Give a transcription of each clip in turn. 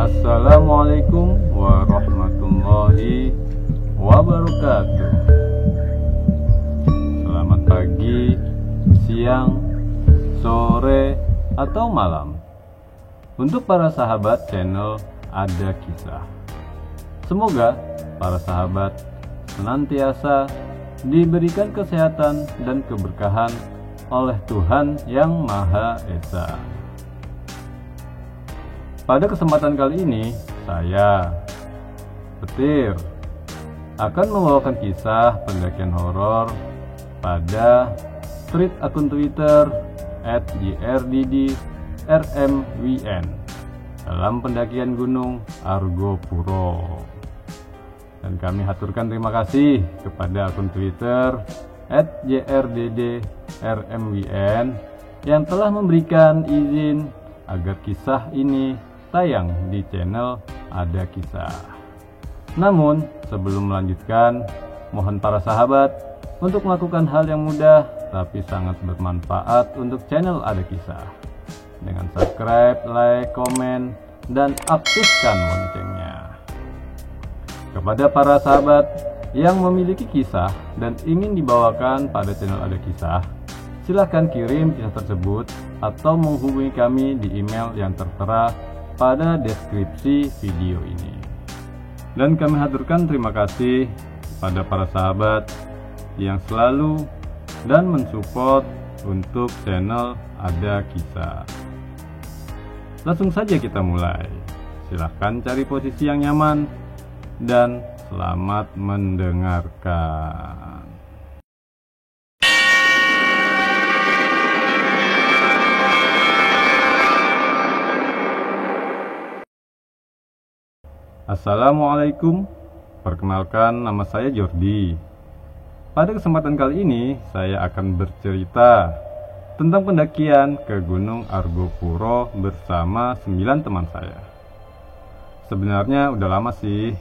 Assalamualaikum warahmatullahi wabarakatuh. Selamat pagi, siang, sore, atau malam untuk para sahabat channel Ada Kisah. Semoga para sahabat senantiasa diberikan kesehatan dan keberkahan oleh Tuhan Yang Maha Esa. Pada kesempatan kali ini, saya, Petir, akan membawakan kisah pendakian horor pada tweet akun Twitter @jrddrmwn dalam pendakian Gunung Argopuro. Dan kami haturkan terima kasih kepada akun Twitter @jrddrmwn yang telah memberikan izin agar kisah ini tayang di channel Ada Kisah. Namun, sebelum melanjutkan, mohon para sahabat untuk melakukan hal yang mudah tapi sangat bermanfaat untuk channel Ada Kisah dengan subscribe, like, komen, dan aktifkan loncengnya. Kepada para sahabat yang memiliki kisah dan ingin dibawakan pada channel Ada Kisah, silahkan kirim kisah tersebut atau menghubungi kami di email yang tertera pada deskripsi video ini. Dan kami haturkan terima kasih kepada para sahabat yang selalu dan mensupport untuk channel Ada Kisah. Langsung saja kita mulai. Silahkan cari posisi yang nyaman dan selamat mendengarkan. Assalamualaikum, perkenalkan nama saya Jordi. Pada kesempatan kali ini saya akan bercerita tentang pendakian ke Gunung Argopuro bersama 9 teman saya. Sebenarnya udah lama sih,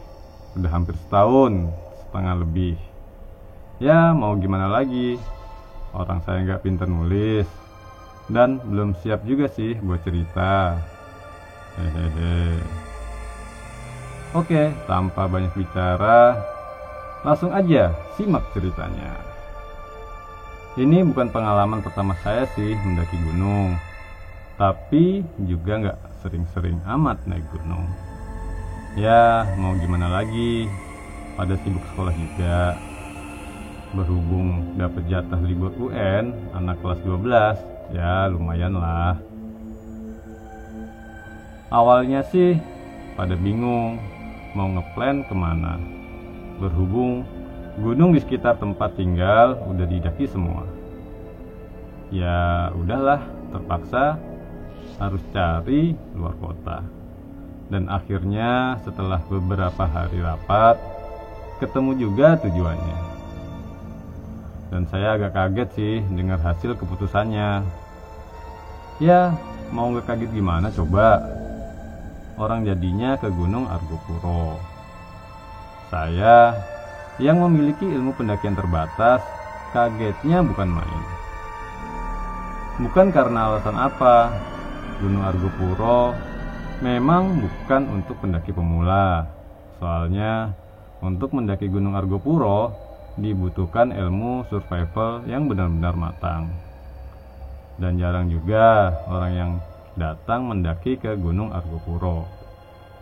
udah hampir setahun setengah lebih. Ya mau gimana lagi, orang saya nggak pintar nulis dan belum siap juga sih buat cerita. Hehehe. Oke, tanpa banyak bicara, langsung aja simak ceritanya. Ini bukan pengalaman pertama saya sih mendaki gunung, tapi juga nggak sering-sering amat naik gunung. Ya, mau gimana lagi, pada sibuk sekolah juga. Berhubung dapat jatah libur UN, anak kelas 12, ya lumayan lah. Awalnya sih pada bingung mau ngeplan kemana, berhubung gunung di sekitar tempat tinggal udah didaki semua. Ya udahlah, terpaksa harus cari luar kota. Dan akhirnya setelah beberapa hari rapat, ketemu juga tujuannya. Dan saya agak kaget sih dengar hasil keputusannya. Ya mau nggak kaget gimana coba, orang jadinya ke Gunung Argopuro. Saya yang memiliki ilmu pendakian terbatas, kagetnya bukan main. Bukan karena alasan apa, Gunung Argopuro memang bukan untuk pendaki pemula. Soalnya untuk mendaki Gunung Argopuro dibutuhkan ilmu survival yang benar-benar matang. Dan jarang juga orang yang datang mendaki ke Gunung Argopuro.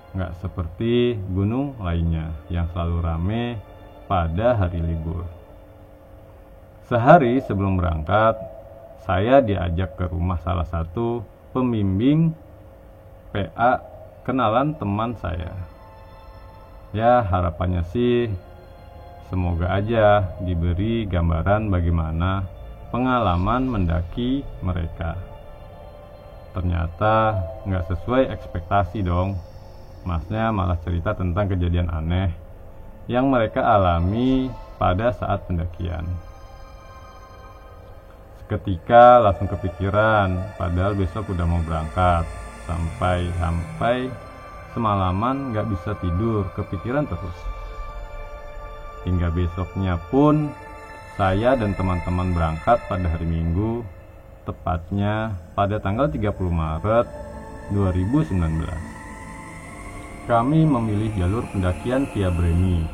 Nggak seperti gunung lainnya yang selalu rame pada hari libur. Sehari sebelum berangkat, saya diajak ke rumah salah satu pembimbing PA kenalan teman saya. Ya harapannya sih semoga aja diberi gambaran bagaimana pengalaman mendaki mereka. Ternyata nggak sesuai ekspektasi dong. Masnya malah cerita tentang kejadian aneh yang mereka alami pada saat pendakian. Seketika langsung kepikiran, padahal besok udah mau berangkat. Sampai semalaman nggak bisa tidur, kepikiran terus. Hingga besoknya pun saya dan teman-teman berangkat pada hari Minggu, tepatnya pada tanggal 30 Maret 2019. kami memilih jalur pendakian via Bremi.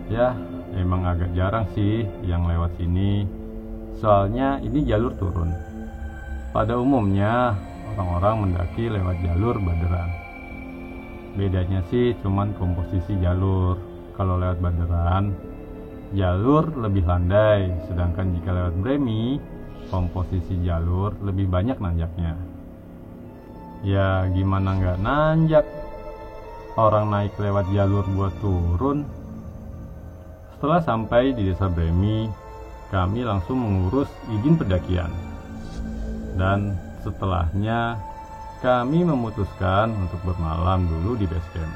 Ya, emang agak jarang sih yang lewat sini, soalnya ini jalur turun. Pada umumnya orang-orang mendaki lewat jalur Baderan. Bedanya sih cuman komposisi jalur. Kalau lewat Baderan, jalur lebih landai, sedangkan jika lewat Bremi, komposisi jalur lebih banyak nanjaknya. Ya gimana nggak nanjak? Orang naik lewat jalur buat turun. Setelah sampai di desa Bremi, kami langsung mengurus izin pendakian. Dan setelahnya, kami memutuskan untuk bermalam dulu di base camp.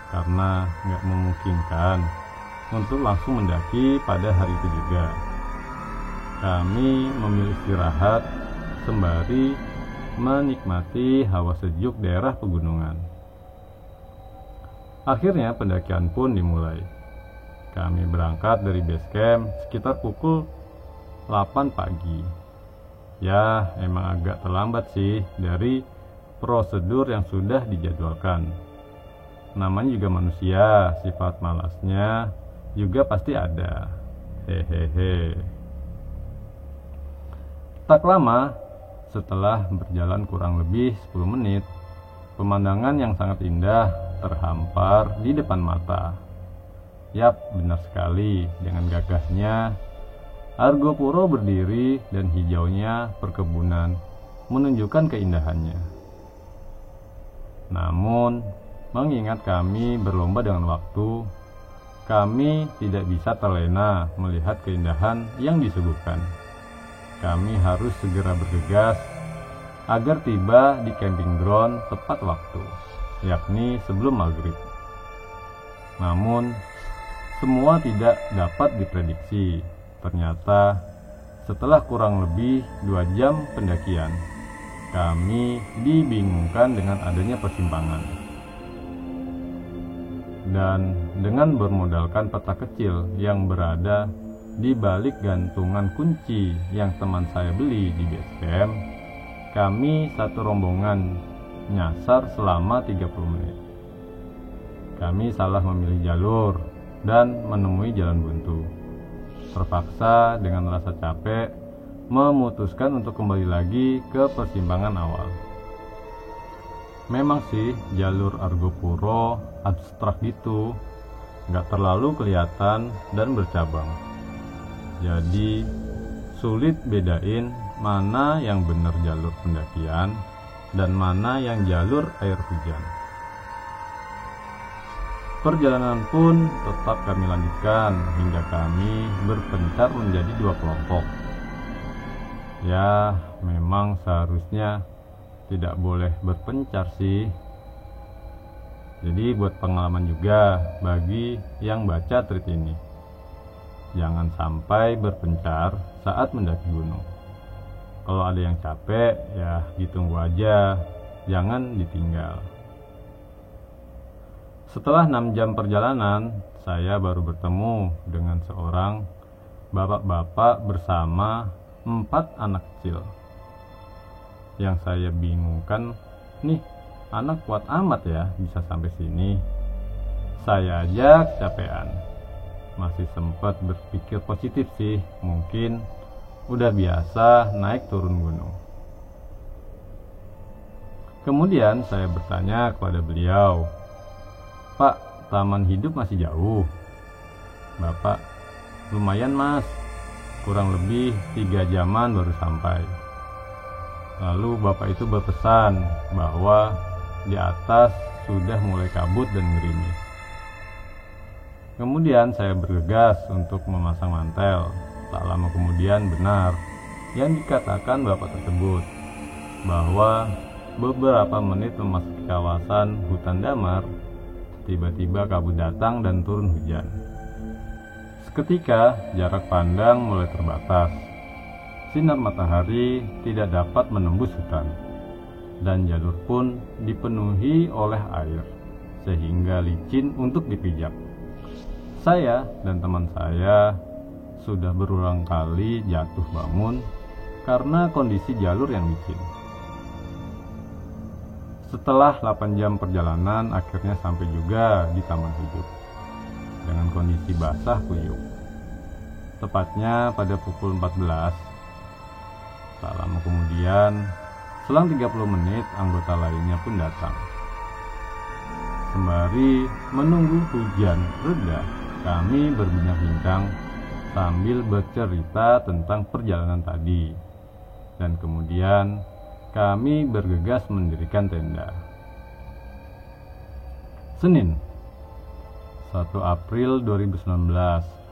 Karena nggak memungkinkan untuk langsung mendaki pada hari itu juga. Kami memilih istirahat sembari menikmati hawa sejuk daerah pegunungan. Akhirnya pendakian pun dimulai. Kami berangkat dari base camp sekitar pukul 8 pagi. Ya, emang agak terlambat sih dari prosedur yang sudah dijadwalkan. Namanya juga manusia, sifat malasnya juga pasti ada. Hehehe. Tak lama, setelah berjalan kurang lebih 10 menit, pemandangan yang sangat indah terhampar di depan mata. Yap, benar sekali. Dengan gagahnya, Argopuro berdiri dan hijaunya perkebunan menunjukkan keindahannya. Namun, mengingat kami berlomba dengan waktu, kami tidak bisa terlena melihat keindahan yang disuguhkan. Kami harus segera bergegas agar tiba di camping ground tepat waktu, yakni sebelum maghrib. Namun, semua tidak dapat diprediksi. Ternyata, setelah kurang lebih 2 jam pendakian, kami dibingungkan dengan adanya persimpangan. Dan dengan bermodalkan peta kecil yang berada di balik gantungan kunci yang teman saya beli di base camp, kami satu rombongan nyasar selama 30 menit. Kami salah memilih jalur dan menemui jalan buntu. Terpaksa dengan rasa capek memutuskan untuk kembali lagi ke persimpangan awal. Memang sih jalur Argopuro abstrak gitu, nggak terlalu kelihatan dan bercabang. Jadi sulit bedain mana yang benar jalur pendakian dan mana yang jalur air hujan. Perjalanan pun tetap kami lanjutkan hingga kami berpencar menjadi 2 kelompok. Ya, memang seharusnya tidak boleh berpencar sih. Jadi buat pengalaman juga bagi yang baca tweet ini. Jangan sampai berpencar saat mendaki gunung. Kalau ada yang capek, ya ditunggu aja, jangan ditinggal. Setelah 6 jam perjalanan, saya baru bertemu dengan seorang bapak-bapak bersama 4 anak kecil. Yang saya bingungkan, nih anak kuat amat ya bisa sampai sini. Saya aja kecapean. Masih sempat berpikir positif sih, mungkin udah biasa naik turun gunung. Kemudian saya bertanya kepada beliau, "Pak, taman hidup masih jauh?" "Bapak, lumayan mas, kurang lebih 3 jaman baru sampai." Lalu bapak itu berpesan bahwa di atas sudah mulai kabut dan gerimis. Kemudian saya bergegas untuk memasang mantel. Tak lama kemudian benar yang dikatakan bapak tersebut, bahwa beberapa menit memasuki kawasan hutan damar, tiba-tiba kabut datang dan turun hujan. Seketika jarak pandang mulai terbatas. Sinar matahari tidak dapat menembus hutan, dan jalur pun dipenuhi oleh air, sehingga licin untuk dipijak. Saya dan teman saya sudah berulang kali jatuh bangun karena kondisi jalur yang licin. Setelah 8 jam perjalanan, akhirnya sampai juga di Taman Hidup dengan kondisi basah kuyup. Tepatnya pada pukul 14. Tak lama kemudian, selang 30 menit, anggota lainnya pun datang. Sembari menunggu hujan reda, kami berbincang-bincang sambil bercerita tentang perjalanan tadi. Dan kemudian kami bergegas mendirikan tenda. Senin, 1 April 2019,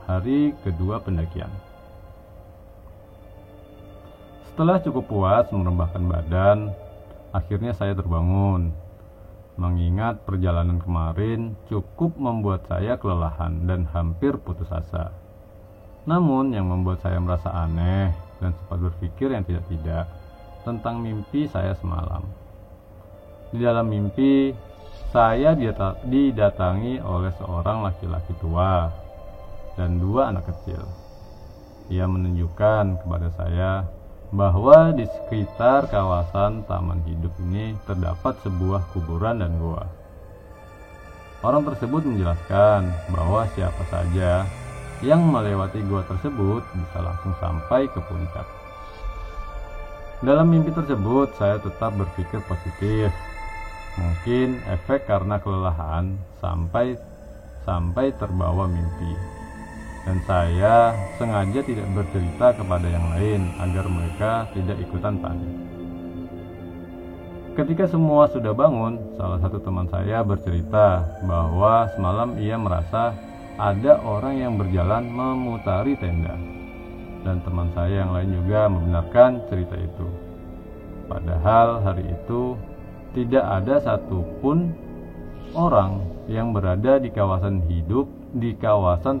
hari kedua pendakian. Setelah cukup puas merebahkan badan, akhirnya saya terbangun. Mengingat perjalanan kemarin cukup membuat saya kelelahan dan hampir putus asa. Namun yang membuat saya merasa aneh dan sempat berpikir yang tidak-tidak tentang mimpi saya semalam. Di dalam mimpi, saya didatangi oleh seorang laki-laki tua dan 2 anak kecil. Ia menunjukkan kepada saya bahwa di sekitar kawasan Taman Hidup ini terdapat sebuah kuburan dan goa. Orang tersebut menjelaskan bahwa siapa saja yang melewati goa tersebut bisa langsung sampai ke puncak. Dalam mimpi tersebut, saya tetap berpikir positif. Mungkin efek karena kelelahan sampai terbawa mimpi. Dan saya sengaja tidak bercerita kepada yang lain agar mereka tidak ikutan panik. Ketika semua sudah bangun, salah satu teman saya bercerita bahwa semalam ia merasa ada orang yang berjalan memutari tenda. Dan teman saya yang lain juga membenarkan cerita itu. Padahal hari itu tidak ada satupun orang yang berada di kawasan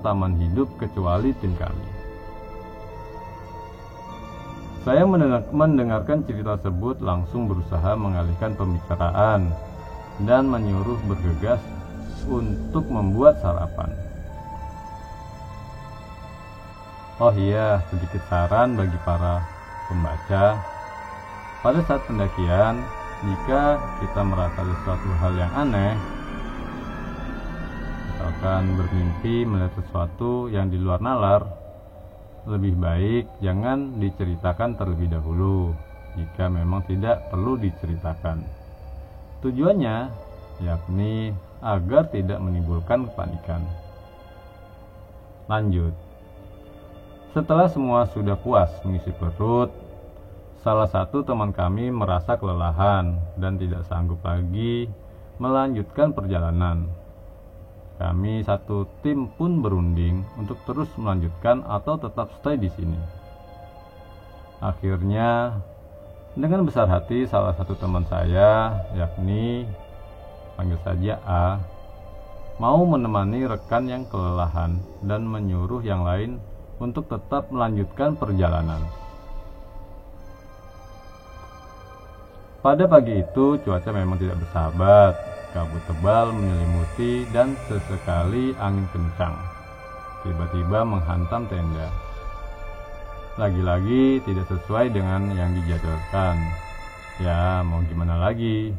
Taman Hidup kecuali tim kami. Saya mendengarkan cerita tersebut langsung berusaha mengalihkan pembicaraan dan menyuruh bergegas untuk membuat sarapan. Oh iya, sedikit saran bagi para pembaca. Pada saat pendakian, jika kita merasa sesuatu hal yang aneh, misalkan bermimpi melihat sesuatu yang di luar nalar, lebih baik jangan diceritakan terlebih dahulu jika memang tidak perlu diceritakan. Tujuannya yakni agar tidak menimbulkan kepanikan. Lanjut. Setelah semua sudah puas mengisi perut, salah satu teman kami merasa kelelahan dan tidak sanggup lagi melanjutkan perjalanan. Kami satu tim pun berunding untuk terus melanjutkan atau tetap stay di sini. Akhirnya, dengan besar hati salah satu teman saya, yakni panggil saja A, mau menemani rekan yang kelelahan dan menyuruh yang lain untuk tetap melanjutkan perjalanan. Pada pagi itu cuaca memang tidak bersahabat. Kabut tebal menyelimuti dan sesekali angin kencang tiba-tiba menghantam tenda. Lagi-lagi tidak sesuai dengan yang dijadwalkan. Ya, mau gimana lagi?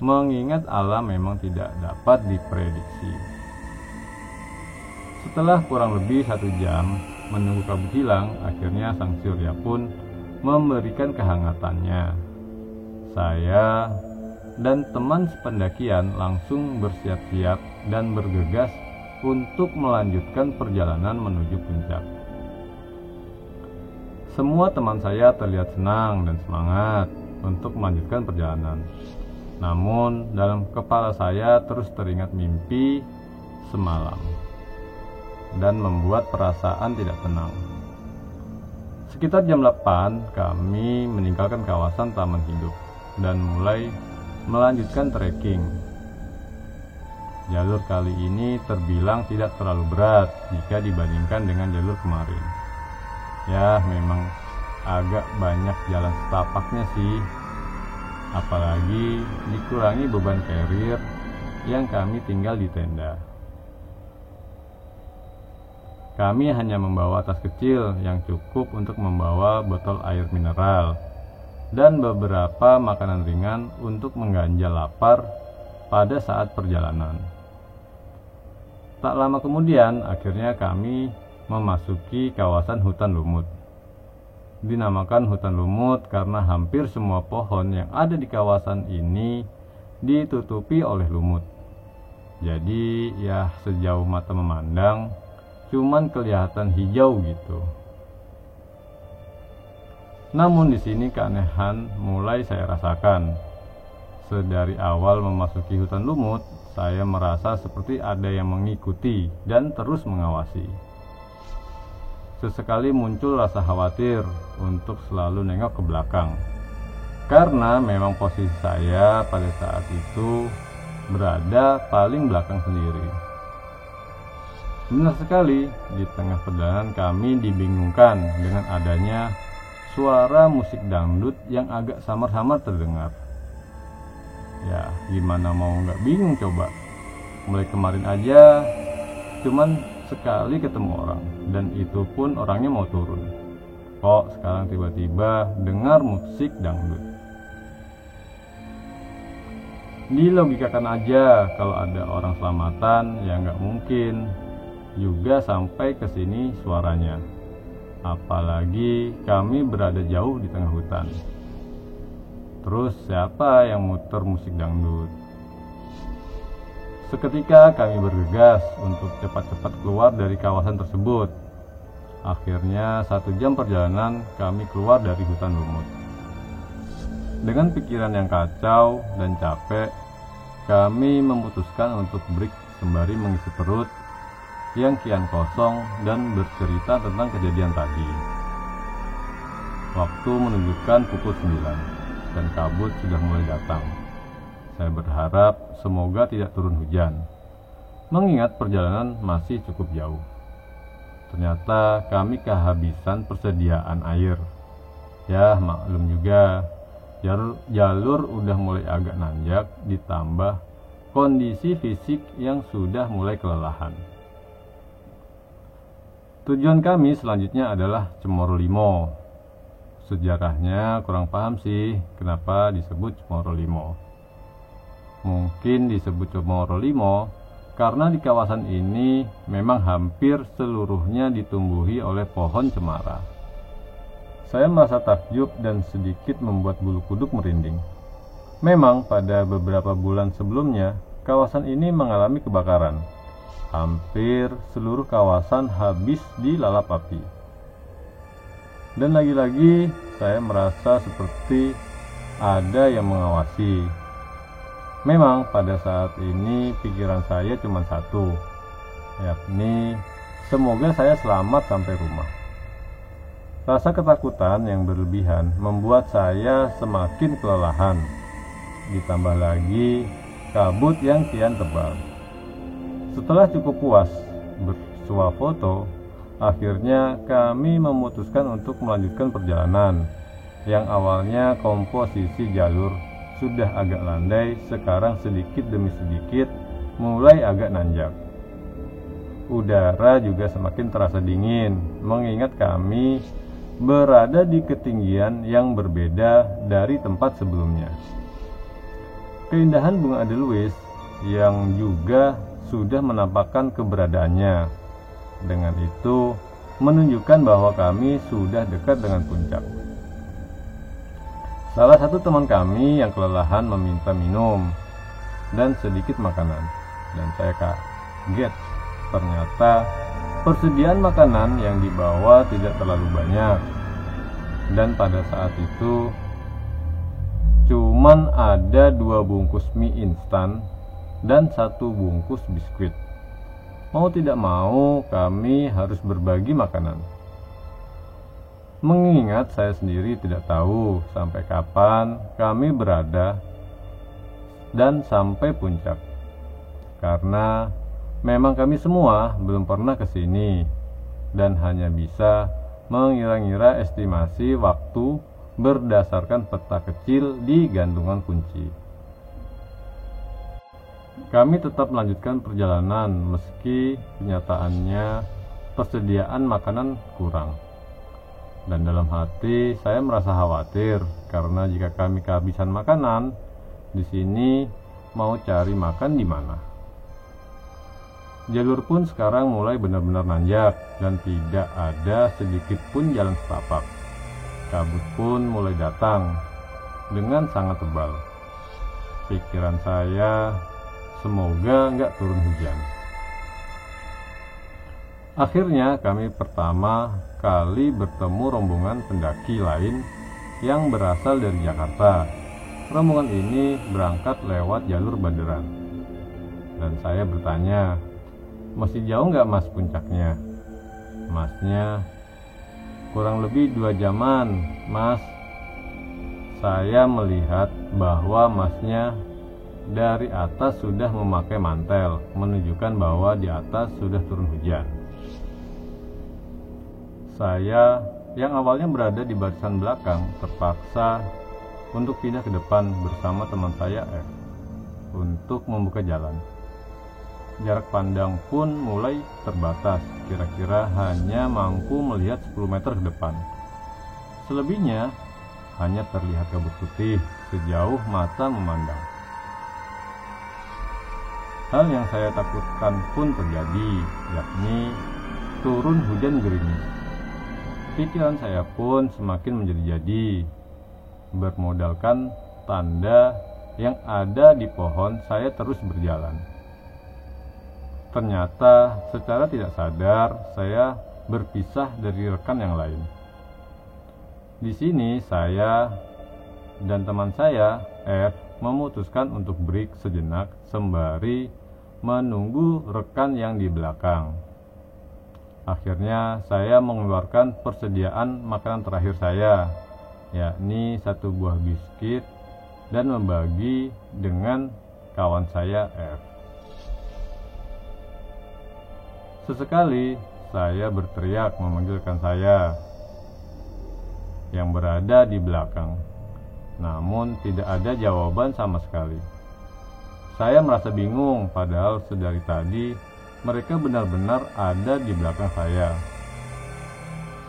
Mengingat alam memang tidak dapat diprediksi. Setelah kurang lebih 1 jam menunggu kabut hilang, akhirnya sang surya pun memberikan kehangatannya. Saya dan teman sependakian langsung bersiap-siap dan bergegas untuk melanjutkan perjalanan menuju puncak. Semua teman saya terlihat senang dan semangat untuk melanjutkan perjalanan. Namun dalam kepala saya terus teringat mimpi semalam dan membuat perasaan tidak tenang. Sekitar jam 8 kami meninggalkan kawasan Taman Hidup dan mulai melanjutkan trekking. Jalur kali ini terbilang tidak terlalu berat jika dibandingkan dengan jalur kemarin. Ya, memang agak banyak jalan setapaknya sih. Apalagi dikurangi beban carrier yang kami tinggal di tenda. Kami hanya membawa tas kecil yang cukup untuk membawa botol air mineral dan beberapa makanan ringan untuk mengganjal lapar pada saat perjalanan. Tak lama kemudian, akhirnya kami memasuki kawasan hutan lumut. Dinamakan hutan lumut karena hampir semua pohon yang ada di kawasan ini ditutupi oleh lumut. Jadi ya sejauh mata memandang cuman kelihatan hijau gitu. Namun di sini keanehan mulai saya rasakan. Sedari awal memasuki hutan lumut, saya merasa seperti ada yang mengikuti dan terus mengawasi. Sesekali muncul rasa khawatir untuk selalu nengok ke belakang. Karena memang posisi saya pada saat itu berada paling belakang sendiri. Benar sekali, di tengah perjalanan kami dibingungkan dengan adanya suara musik dangdut yang agak samar-samar terdengar. Ya, gimana mau nggak bingung coba. Mulai kemarin aja, cuman sekali ketemu orang, dan itu pun orangnya mau turun. Kok sekarang tiba-tiba dengar musik dangdut? Dilogikakan aja kalau ada orang selamatan, ya nggak mungkin juga sampai ke sini suaranya. Apalagi kami berada jauh di tengah hutan. Terus siapa yang muter musik dangdut? Seketika kami bergegas untuk cepat-cepat keluar dari kawasan tersebut. Akhirnya 1 jam perjalanan kami keluar dari hutan lumut. Dengan pikiran yang kacau dan capek, kami memutuskan untuk break sembari mengisi perut yang kian kosong dan bercerita tentang kejadian tadi. Waktu menunjukkan pukul 9 dan kabut sudah mulai datang. Saya berharap semoga tidak turun hujan, mengingat perjalanan masih cukup jauh. Ternyata kami kehabisan persediaan air. Ya maklum juga, jalur udah mulai agak nanjak, ditambah kondisi fisik yang sudah mulai kelelahan. Tujuan kami selanjutnya adalah Cemoro Limo. Sejarahnya kurang paham sih kenapa disebut Cemoro Limo. Mungkin disebut Cemoro Limo karena di kawasan ini memang hampir seluruhnya ditumbuhi oleh pohon cemara. Saya merasa takjub dan sedikit membuat bulu kuduk merinding. Memang pada beberapa bulan sebelumnya, kawasan ini mengalami kebakaran. Hampir seluruh kawasan habis dilalap api. Dan lagi-lagi saya merasa seperti ada yang mengawasi. Memang pada saat ini pikiran saya cuma satu, yakni semoga saya selamat sampai rumah. Rasa ketakutan yang berlebihan membuat saya semakin kelelahan. Ditambah lagi kabut yang kian tebal. Setelah cukup puas bersuah foto, akhirnya kami memutuskan untuk melanjutkan perjalanan yang awalnya komposisi jalur sudah agak landai, sekarang sedikit demi sedikit mulai agak nanjak. Udara juga semakin terasa dingin, mengingat kami berada di ketinggian yang berbeda dari tempat sebelumnya. Keindahan bunga edelweiss yang juga sudah menampakkan keberadaannya. Dengan itu menunjukkan bahwa kami sudah dekat dengan puncak. Salah satu teman kami yang kelelahan meminta minum dan sedikit makanan, dan saya kaget. Ternyata persediaan makanan yang dibawa tidak terlalu banyak, dan pada saat itu cuman ada 2 bungkus mie instan dan 1 bungkus biskuit. Mau tidak mau kami harus berbagi makanan. Mengingat saya sendiri tidak tahu sampai kapan kami berada dan sampai puncak. Karena memang kami semua belum pernah ke sini dan hanya bisa mengira-ngira estimasi waktu berdasarkan peta kecil di gantungan kunci. Kami tetap melanjutkan perjalanan meski kenyataannya persediaan makanan kurang. Dan dalam hati saya merasa khawatir karena jika kami kehabisan makanan di sini, mau cari makan di mana? Jalur pun sekarang mulai benar-benar nanjak dan tidak ada sedikit pun jalan setapak. Kabut pun mulai datang dengan sangat tebal. Pikiran saya, semoga nggak turun hujan. Akhirnya kami pertama kali bertemu rombongan pendaki lain yang berasal dari Jakarta. Rombongan ini berangkat lewat jalur Baderan. Dan saya bertanya, masih jauh nggak mas puncaknya? Masnya, kurang lebih 2 jaman mas. Saya melihat bahwa masnya dari atas sudah memakai mantel, menunjukkan bahwa di atas sudah turun hujan. Saya yang awalnya berada di barisan belakang terpaksa untuk pindah ke depan bersama teman saya F untuk membuka jalan. Jarak pandang pun mulai terbatas, kira-kira hanya mampu melihat 10 meter ke depan. Selebihnya hanya terlihat kabut putih sejauh mata memandang. Hal yang saya takutkan pun terjadi, yakni turun hujan gerimis. Pikiran saya pun semakin menjadi-jadi. Bermodalkan tanda yang ada di pohon, saya terus berjalan. Ternyata secara tidak sadar saya berpisah dari rekan yang lain. Di sini saya dan teman saya F memutuskan untuk break sejenak sembari menunggu rekan yang di belakang. Akhirnya saya mengeluarkan persediaan makanan terakhir saya, yakni 1 buah biskuit, dan membagi dengan kawan saya F. Sesekali saya berteriak memanggilkan saya yang berada di belakang, namun tidak ada jawaban sama sekali. Saya merasa bingung, padahal sedari tadi mereka benar-benar ada di belakang saya.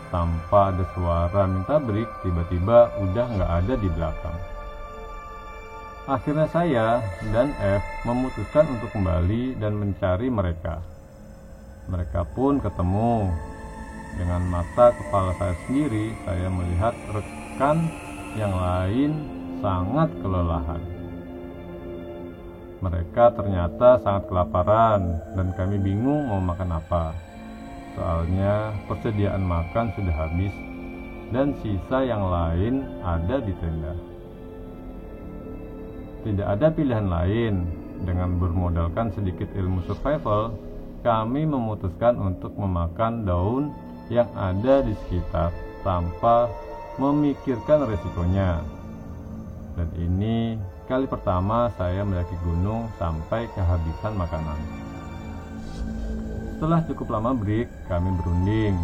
Tanpa ada suara minta break, tiba-tiba udah nggak ada di belakang. Akhirnya saya dan F memutuskan untuk kembali dan mencari mereka. Mereka pun ketemu. Dengan mata kepala saya sendiri, saya melihat rekan yang lain sangat kelelahan. Mereka ternyata sangat kelaparan dan kami bingung mau makan apa. Soalnya persediaan makan sudah habis dan sisa yang lain ada di tenda. Tidak ada pilihan lain. Dengan bermodalkan sedikit ilmu survival, kami memutuskan untuk memakan daun yang ada di sekitar tanpa memikirkan resikonya. Dan ini kali pertama saya mendaki gunung sampai kehabisan makanan. Setelah cukup lama break, kami berunding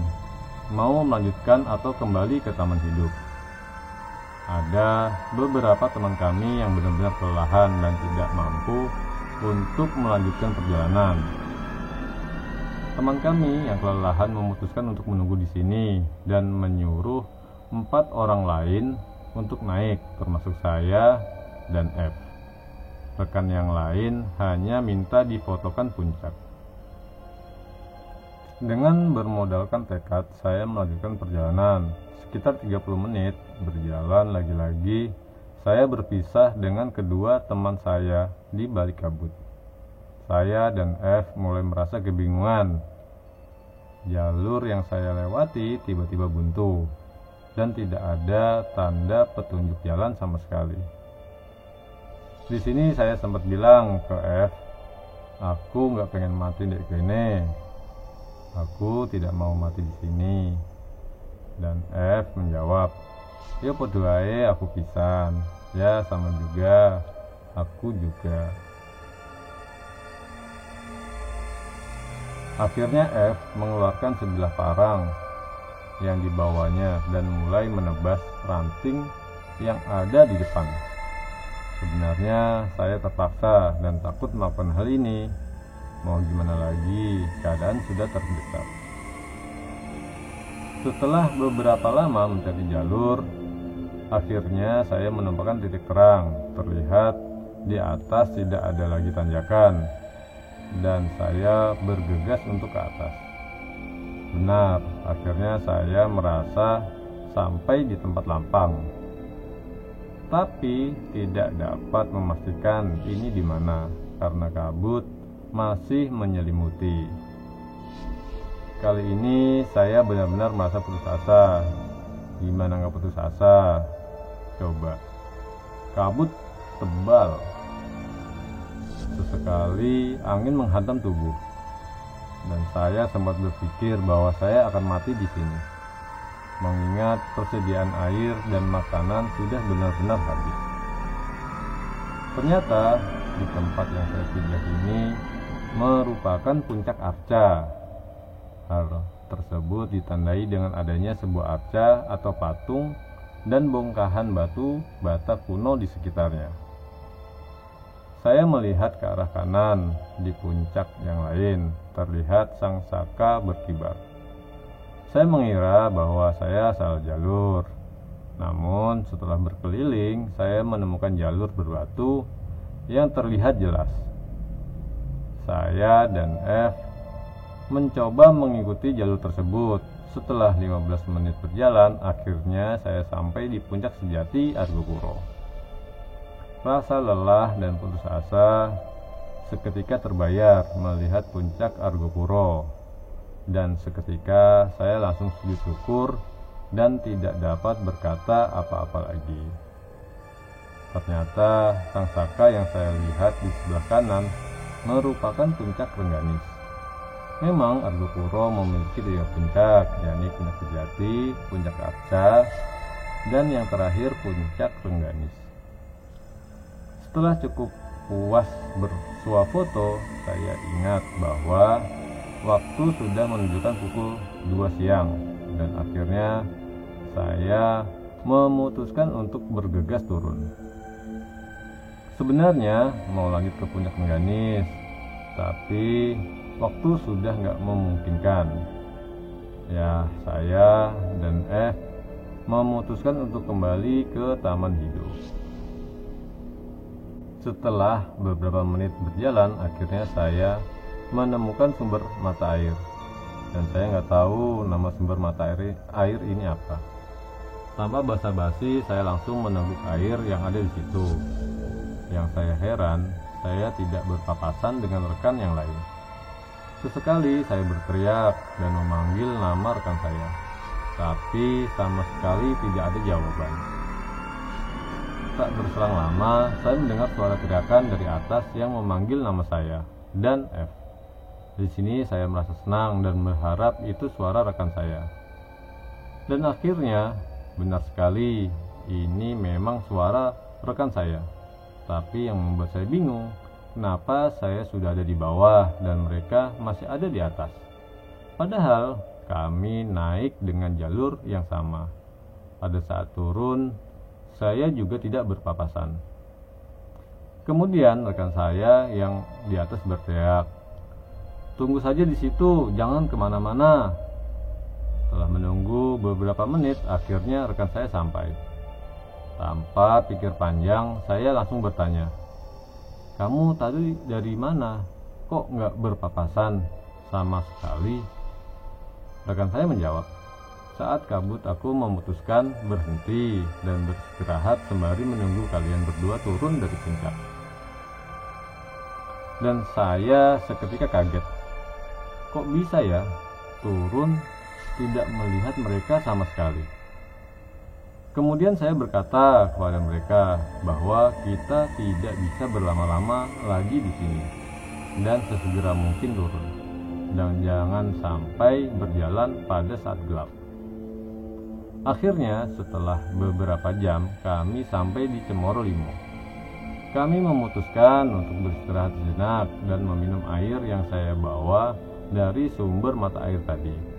mau melanjutkan atau kembali ke taman hidup. Ada beberapa teman kami yang benar-benar kelelahan dan tidak mampu untuk melanjutkan perjalanan. Teman kami yang kelelahan memutuskan untuk menunggu di sini dan menyuruh 4 orang lain untuk naik, termasuk saya dan F. Rekan yang lain hanya minta difotokan puncak. Dengan bermodalkan tekad, saya melanjutkan perjalanan. Sekitar 30 menit berjalan, lagi-lagi saya berpisah dengan kedua teman saya di balik kabut. Saya dan F mulai merasa kebingungan. Jalur yang saya lewati tiba-tiba buntu dan tidak ada tanda petunjuk jalan sama sekali. Di sini saya sempat bilang ke F, aku nggak pengen mati di sini. Aku tidak mau mati di sini. Dan F menjawab, ya podo ae aku pisan. Ya sama juga, aku juga. Akhirnya F mengeluarkan sebilah parang yang dibawanya dan mulai menebas ranting yang ada di depan. Sebenarnya saya terpaksa dan takut melakukan hal ini. Mau gimana lagi, keadaan sudah terdesak. Setelah beberapa lama mencari jalur, akhirnya saya menemukan titik terang. Terlihat di atas tidak ada lagi tanjakan, dan saya bergegas untuk ke atas. Benar, akhirnya saya merasa sampai di tempat lapang, tapi tidak dapat memastikan ini di mana karena kabut masih menyelimuti. Kali ini saya benar-benar merasa putus asa. Gimana nggak putus asa? Coba. Kabut tebal. Sesekali angin menghantam tubuh. Dan saya sempat berpikir bahwa saya akan mati di sini. Mengingat persediaan air dan makanan sudah benar-benar habis. Ternyata di tempat yang saya pijak ini merupakan puncak arca. Hal tersebut ditandai dengan adanya sebuah arca atau patung dan bongkahan batu bata kuno di sekitarnya. Saya melihat ke arah kanan. Di puncak yang lain terlihat sang saka berkibar. Saya mengira bahwa saya salah jalur. Namun setelah berkeliling, saya menemukan jalur berbatu yang terlihat jelas. Saya dan F mencoba mengikuti jalur tersebut. Setelah 15 menit berjalan, akhirnya saya sampai di puncak sejati Argopuro. Rasa lelah dan putus asa seketika terbayar melihat puncak Argopuro. Dan seketika saya langsung sujud syukur dan tidak dapat berkata apa-apa lagi. Ternyata sang saka yang saya lihat di sebelah kanan merupakan puncak Rengganis. Memang Argopuro memiliki 3 puncak, yakni puncak Sejati, puncak Arca, dan yang terakhir puncak Rengganis. Setelah cukup puas bersuah foto, saya ingat bahwa waktu sudah menunjukkan pukul 2 siang dan akhirnya saya memutuskan untuk bergegas turun. Sebenarnya mau lanjut ke puncak Rengganis, tapi waktu sudah nggak memungkinkan. Ya, saya dan F memutuskan untuk kembali ke Taman Hidup. Setelah beberapa menit berjalan, akhirnya saya menemukan sumber mata air, dan saya nggak tahu nama sumber mata air ini apa. Tanpa basa-basi, saya langsung meneguk air yang ada di situ. Yang saya heran, saya tidak berpapasan dengan rekan yang lain. Sesekali saya berteriak dan memanggil nama rekan saya, tapi sama sekali tidak ada jawaban. Tak berselang lama, saya mendengar suara teriakan dari atas yang memanggil nama saya dan F. Di sini saya merasa senang dan berharap itu suara rekan saya. Dan akhirnya, benar sekali, ini memang suara rekan saya. Tapi yang membuat saya bingung, kenapa saya sudah ada di bawah dan mereka masih ada di atas. Padahal kami naik dengan jalur yang sama. Pada saat turun, saya juga tidak berpapasan. Kemudian rekan saya yang di atas berteriak, "Tunggu saja di situ, jangan kemana-mana." Setelah menunggu beberapa menit, akhirnya rekan saya sampai. Tanpa pikir panjang, saya langsung bertanya, "Kamu tadi dari mana? Kok nggak berpapasan sama sekali?" Rekan saya menjawab, "Saat kabut aku memutuskan berhenti dan beristirahat sembari menunggu kalian berdua turun dari puncak." Dan saya seketika kaget. Kok bisa ya turun tidak melihat mereka sama sekali? Kemudian saya berkata kepada mereka bahwa kita tidak bisa berlama-lama lagi di sini dan sesegera mungkin turun, dan jangan sampai berjalan pada saat gelap. Akhirnya setelah beberapa jam kami sampai di Cemoro Limo. Kami memutuskan untuk beristirahat sejenak dan meminum air yang saya bawa dari sumber mata air tadi.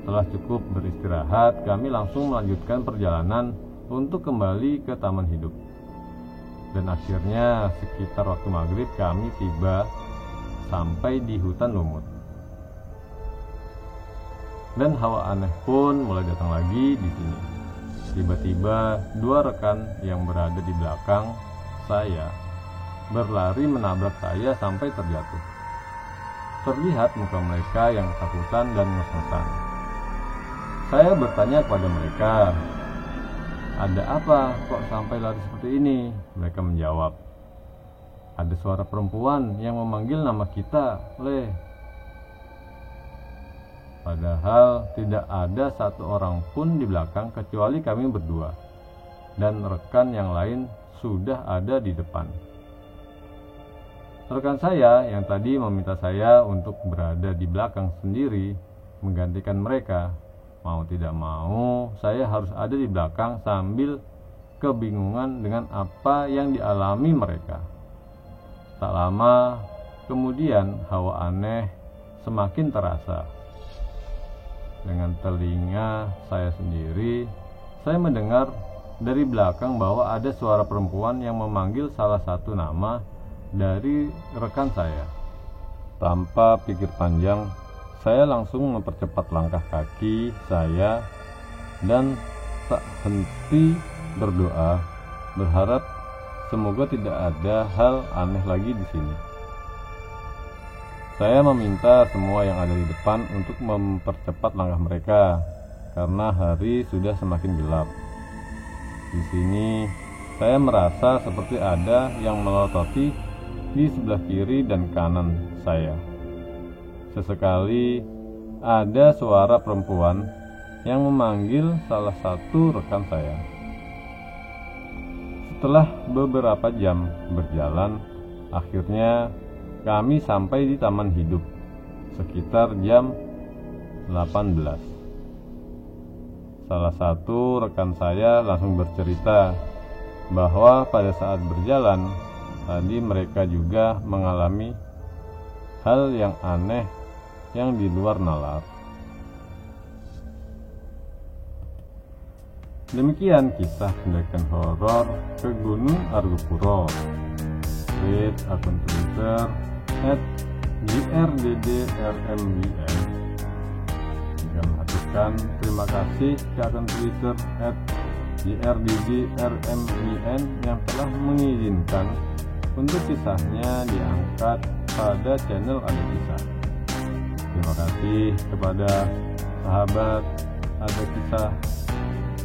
Setelah cukup beristirahat, kami langsung melanjutkan perjalanan untuk kembali ke Taman Hidup. Dan akhirnya sekitar waktu maghrib kami tiba sampai di hutan lumut. dan hawa aneh pun mulai datang lagi di sini. Tiba-tiba dua rekan yang berada di belakang saya berlari menabrak saya sampai terjatuh. Terlihat muka mereka yang ketakutan dan ngos-ngosan. Saya bertanya kepada mereka, "Ada apa kok sampai lari seperti ini?" Mereka menjawab, "Ada suara perempuan yang memanggil nama kita, Le." Padahal tidak ada satu orang pun di belakang kecuali kami berdua, dan rekan yang lain sudah ada di depan. Rekan saya yang tadi meminta saya untuk berada di belakang sendiri menggantikan mereka. Mau tidak mau, saya harus ada di belakang sambil kebingungan dengan apa yang dialami mereka. Tak lama kemudian hawa aneh semakin terasa. Dengan telinga saya sendiri, saya mendengar dari belakang bahwa ada suara perempuan yang memanggil salah satu nama dari rekan saya. Tanpa pikir panjang, saya langsung mempercepat langkah kaki saya dan tak henti berdoa, berharap semoga tidak ada hal aneh lagi di sini. Saya meminta semua yang ada di depan untuk mempercepat langkah mereka karena hari sudah semakin gelap. Di sini saya merasa seperti ada yang melototi di sebelah kiri dan kanan saya. Sesekali ada suara perempuan yang memanggil salah satu rekan saya. Setelah beberapa jam berjalan, akhirnya kami sampai di Taman Hidup sekitar jam 18. Salah satu rekan saya langsung bercerita bahwa pada saat berjalan tadi mereka juga mengalami hal yang aneh yang di luar nalar. Demikian kisah pendakian horor ke Gunung Argopuro. Tweet akun Twitter @grddrmbn. Jika menghaturkan terima kasih ke akun Twitter @grddrmbn yang telah mengizinkan untuk kisahnya diangkat pada channel Ada Kisah. Terima kasih kepada sahabat Ada Kisah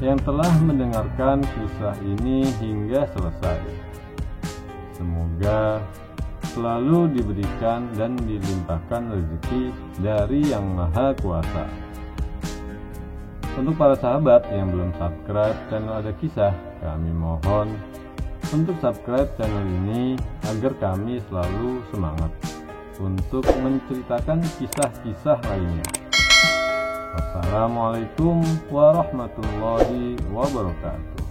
yang telah mendengarkan kisah ini hingga selesai. Semoga selalu diberikan dan dilimpahkan rezeki dari Yang Maha Kuasa. Untuk para sahabat yang belum subscribe channel Ada Kisah, kami mohon untuk subscribe channel ini agar kami selalu semangat untuk menceritakan kisah-kisah lainnya. Wassalamualaikum warahmatullahi wabarakatuh.